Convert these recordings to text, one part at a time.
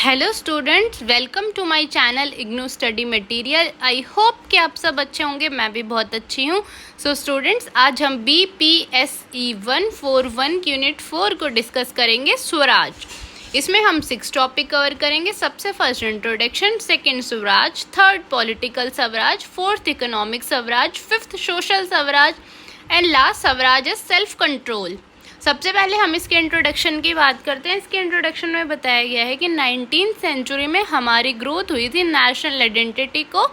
Hello students, welcome to my channel IGNOU study material. I hope कि आप सब अच्छे होंगे। मैं भी बहुत अच्छी हूँ। सो स्टूडेंट्स, आज हम BPSE 141 यूनिट 4 को डिस्कस करेंगे, स्वराज। इसमें हम 6 टॉपिक कवर करेंगे। सबसे first introduction, second Swaraj, third political Swaraj, fourth economic Swaraj, fifth social Swaraj and last Swaraj is self control. सबसे पहले हम इसके इंट्रोडक्शन की बात करते हैं। इसके इंट्रोडक्शन में बताया गया है कि 19th सेंचुरी में हमारी ग्रोथ हुई थी नेशनल आइडेंटिटी को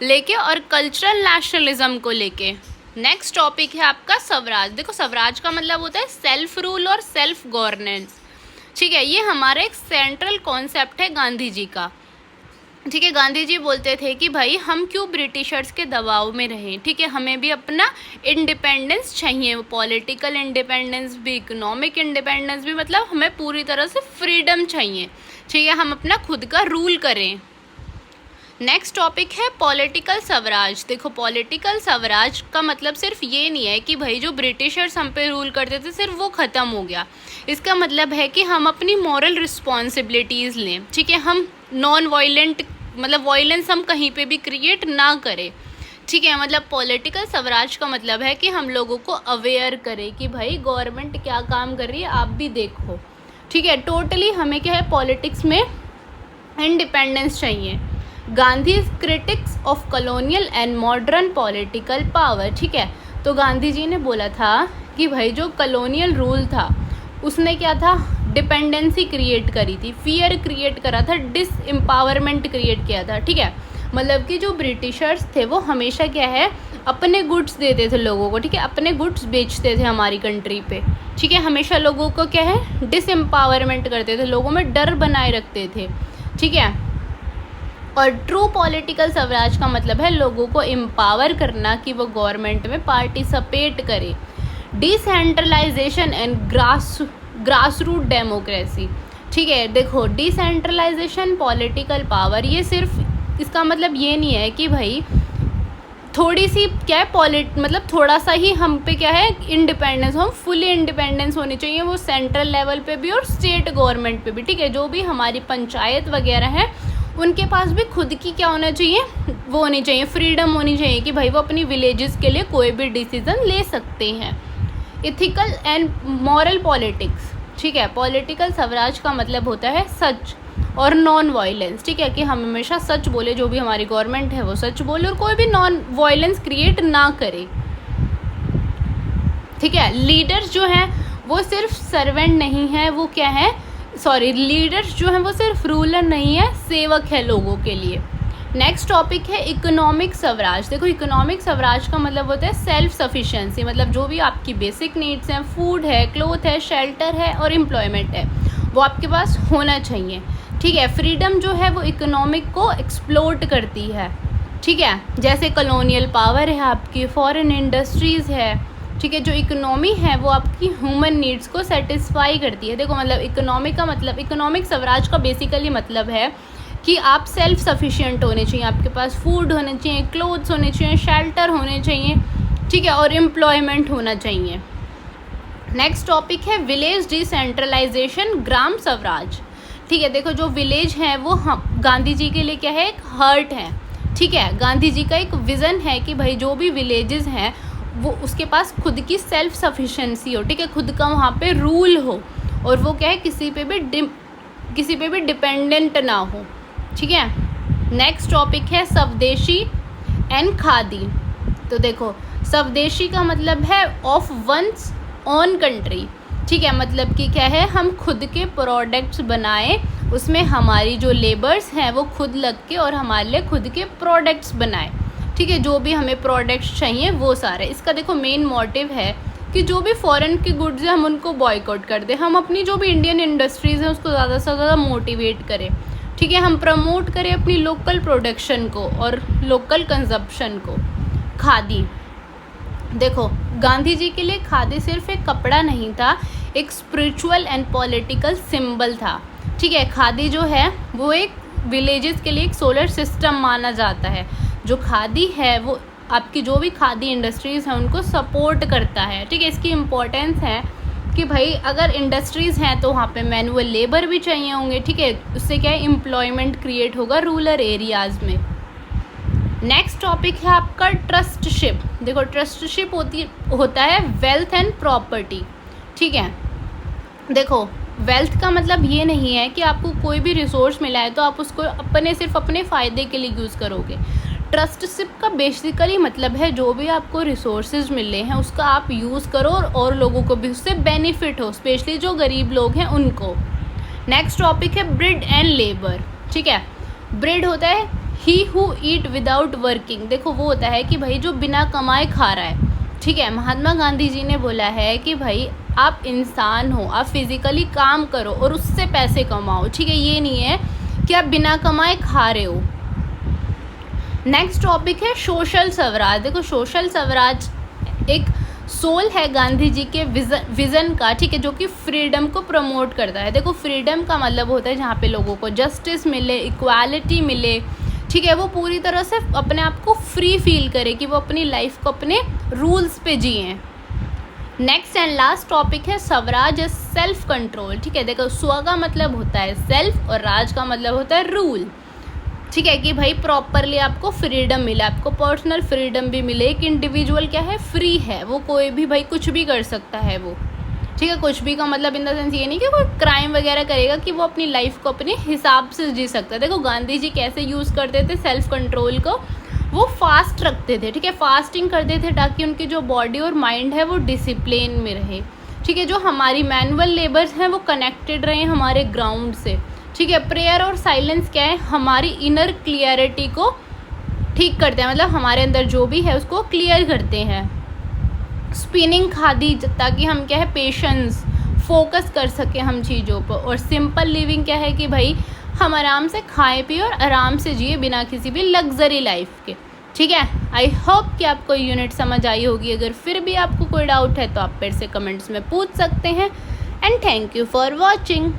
लेके और कल्चरल नेशनलिज्म को लेके। नेक्स्ट टॉपिक है आपका स्वराज। देखो, स्वराज का मतलब होता है सेल्फ रूल और सेल्फ गवर्नेंस। ठीक है, ये हमारा एक सेंट्रल कॉन्सेप्ट है गांधी जी का। ठीक है, गांधी जी बोलते थे कि भाई हम क्यों ब्रिटिशर्स के दबाव में रहें। ठीक है, हमें भी अपना इंडिपेंडेंस चाहिए, पॉलिटिकल इंडिपेंडेंस भी, इकोनॉमिक इंडिपेंडेंस भी, मतलब हमें पूरी तरह से फ्रीडम चाहिए। ठीक है, हम अपना खुद का रूल करें। नेक्स्ट टॉपिक है पॉलिटिकल स्वराज। देखो, पॉलिटिकल स्वराज का मतलब सिर्फ ये नहीं है कि भाई जो ब्रिटिशर्स हम पे रूल करते थे सिर्फ वो ख़त्म हो गया। इसका मतलब है कि हम अपनी मॉरल रिस्पॉन्सिबिलिटीज़ लें। ठीक है, हम नॉन वायलेंट, मतलब वायलेंस हम कहीं पे भी क्रिएट ना करें। ठीक है, मतलब पॉलिटिकल स्वराज का मतलब है कि हम लोगों को अवेयर करें कि भाई गवर्नमेंट क्या काम कर रही है, आप भी देखो। ठीक है, टोटली हमें क्या है, पॉलिटिक्स में इंडिपेंडेंस चाहिए। Gandhi critics of colonial and modern political power. ठीक है, तो गांधी जी ने बोला था कि भाई जो कॉलोनियल रूल था उसने क्या था, डिपेंडेंसी क्रिएट करी थी, फियर क्रिएट करा था, डिसएम्पावरमेंट क्रिएट किया था। ठीक है, मतलब कि जो ब्रिटिशर्स थे वो हमेशा क्या है, अपने गुड्स देते थे लोगों को। ठीक है, अपने गुड्स बेचते थे हमारी कंट्री पे। ठीक है, हमेशा लोगों को क्या है, डिसएम्पावरमेंट करते थे, लोगों में डर बनाए रखते थे। ठीक है, और ट्रू पॉलिटिकल स्वराज का मतलब है लोगों को एम्पावर करना कि वो गवर्नमेंट में पार्टिसिपेट करे। Decentralisation and grass root democracy. ठीक है, देखो, डिसेंट्रलाइजेशन पॉलिटिकल पावर, ये सिर्फ इसका मतलब ये नहीं है कि भाई थोड़ी सी क्या है मतलब थोड़ा सा ही हम पे क्या है इंडिपेंडेंस, हम फुली इंडिपेंडेंस होनी चाहिए, वो सेंट्रल लेवल पे भी और स्टेट गवर्नमेंट पे भी। ठीक है, जो भी हमारी पंचायत वगैरह है उनके पास भी खुद की क्या होना चाहिए, वो होनी चाहिए, फ्रीडम होनी चाहिए कि भाई वो अपनी विलेजेस के लिए कोई भी डिसीजन ले सकते हैं। Ethical and moral politics. ठीक है, पॉलिटिकल स्वराज का मतलब होता है सच और नॉन वायलेंस। ठीक है, कि हम हमेशा सच बोले, जो भी हमारी गवर्नमेंट है वो सच बोले और कोई भी नॉन वायलेंस क्रिएट ना करे। ठीक है, लीडर्स जो हैं वो सिर्फ सर्वेंट नहीं है, वो क्या है, लीडर्स जो हैं वो सिर्फ रूलर नहीं है, सेवक है लोगों के लिए। नेक्स्ट टॉपिक है इकोनॉमिक स्वराज। देखो, इकोनॉमिक स्वराज का मतलब होता है सेल्फ सफिशिएंसी, मतलब जो भी आपकी बेसिक नीड्स हैं, फूड है, क्लोथ है, शेल्टर है और एम्प्लॉयमेंट है, वो आपके पास होना चाहिए। ठीक है, फ्रीडम जो है वो इकोनॉमिक को एक्सप्लोर्ट करती है। ठीक है, जैसे कॉलोनियल पावर है आपकी, फॉरेन इंडस्ट्रीज़ है। ठीक है, जो इकोनॉमी है वो आपकी ह्यूमन नीड्स को सेटिस्फाई करती है। देखो, मतलब इकोनॉमी का मतलब, इकोनॉमिक स्वराज का बेसिकली मतलब है कि आप सेल्फ सफिशिएंट होने चाहिए, आपके पास फूड होने चाहिए, क्लोथ्स होने चाहिए, शेल्टर होने चाहिए। ठीक है, और एम्प्लॉयमेंट होना चाहिए। नेक्स्ट टॉपिक है विलेज डिसेंट्रलाइजेशन, ग्राम स्वराज। ठीक है, देखो, जो विलेज है वो हम गांधी जी के लिए क्या है, एक हर्ट है। ठीक है, गांधी जी का एक विज़न है कि भाई जो भी विलेजेस हैं वो उसके पास खुद की सेल्फ सफिशिएंसी हो। ठीक है, खुद का वहाँ पे रूल हो और वो क्या है, किसी पे भी डिपेंडेंट ना हो। ठीक है, नेक्स्ट टॉपिक है स्वदेशी एंड खादी। तो देखो, स्वदेशी का मतलब है ऑफ वंस ओन कंट्री। ठीक है, मतलब कि क्या है, हम खुद के प्रोडक्ट्स बनाएं, उसमें हमारी जो लेबर्स हैं वो खुद लग के और हमारे लिए खुद के प्रोडक्ट्स बनाएं। ठीक है, जो भी हमें प्रोडक्ट्स चाहिए वो सारे। इसका देखो मेन मोटिव है कि जो भी फॉरेन के गुड्स हैं हम उनको बॉयकॉट कर दें, हम अपनी जो भी इंडियन इंडस्ट्रीज़ हैं उसको ज़्यादा से ज़्यादा मोटिवेट करें। ठीक है, हम प्रमोट करें अपनी लोकल प्रोडक्शन को और लोकल कंजप्शन को। खादी, देखो, गांधी जी के लिए खादी सिर्फ एक कपड़ा नहीं था, एक स्पिरिचुअल एंड पॉलिटिकल सिंबल था। ठीक है, खादी जो है वो एक विलेजेस के लिए एक सोलर सिस्टम माना जाता है। जो खादी है वो आपकी जो भी खादी इंडस्ट्रीज़ हैं उनको सपोर्ट करता है। ठीक है, इसकी इम्पोर्टेंस है कि भाई अगर इंडस्ट्रीज़ हैं तो वहाँ पे मैनुअल लेबर भी चाहिए होंगे, ठीक है। उससे क्या है, एम्प्लॉयमेंट क्रिएट होगा रूरल एरियाज़ में। नेक्स्ट टॉपिक है आपका ट्रस्टशिप। देखो ट्रस्टशिप होता है वेल्थ एंड प्रॉपर्टी, ठीक है। देखो वेल्थ का मतलब ये नहीं है कि आपको कोई भी रिसोर्स मिला है तो आप उसको सिर्फ अपने फ़ायदे के लिए यूज़ करोगे। ट्रस्टशिप का बेसिकली मतलब है जो भी आपको रिसोर्सेज मिले हैं उसका आप यूज़ करो और लोगों को भी उससे बेनिफिट हो, स्पेशली जो गरीब लोग हैं उनको। नेक्स्ट टॉपिक है ब्रीड एंड लेबर, ठीक है। ब्रीड होता है he who eat without working. देखो वो होता है कि भाई जो बिना कमाए खा रहा है, ठीक है। महात्मा गांधी जी ने बोला है कि भाई आप इंसान हो, आप फिजिकली काम करो और उससे पैसे कमाओ, ठीक है। ये नहीं है कि आप बिना कमाए खा रहे हो। नेक्स्ट टॉपिक है सोशल स्वराज। देखो सोशल स्वराज एक सोल है गांधी जी के विज़न का, ठीक है, जो कि फ्रीडम को प्रमोट करता है। देखो फ्रीडम का मतलब होता है जहाँ पे लोगों को जस्टिस मिले, इक्वालिटी मिले, ठीक है। वो पूरी तरह से अपने आप को फ्री फील करे कि वो अपनी लाइफ को अपने रूल्स पे जिए। नेक्स्ट एंड लास्ट टॉपिक है स्वराज या सेल्फ कंट्रोल, ठीक है। देखो स्व का मतलब होता है सेल्फ और राज का मतलब होता है रूल, ठीक है। कि भाई प्रॉपरली आपको फ्रीडम मिले, आपको पर्सनल फ्रीडम भी मिले। एक इंडिविजुअल क्या है, फ्री है, वो कोई भी भाई कुछ भी कर सकता है वो, ठीक है। कुछ भी का मतलब इन द सेंस ये नहीं कि कोई क्राइम वगैरह करेगा, कि वो अपनी लाइफ को अपने हिसाब से जी सकता है। देखो गांधी जी कैसे यूज़ करते थे सेल्फ कंट्रोल को, वो फास्ट रखते थे, ठीक है। फास्टिंग करते थे ताकि उनकी जो बॉडी और माइंड है वो डिसिप्लिन में रहे, ठीक है। जो हमारी मैनुअल लेबर्स हैं वो कनेक्टेड रहे हमारे ग्राउंड से, ठीक है। प्रेयर और साइलेंस क्या है, हमारी इनर क्लियरिटी को ठीक करते हैं, मतलब हमारे अंदर जो भी है उसको क्लियर करते हैं। स्पिनिंग खादी ताकि हम क्या है पेशेंस फोकस कर सकें हम चीज़ों पर। और सिंपल लिविंग क्या है कि भाई हम आराम से खाएं पिए और आराम से जिए बिना किसी भी लग्जरी लाइफ के, ठीक है। आई होप कि आपको यूनिट समझ आई होगी। अगर फिर भी आपको कोई डाउट है तो आप फिर से कमेंट्स में पूछ सकते हैं। And thank you for watching.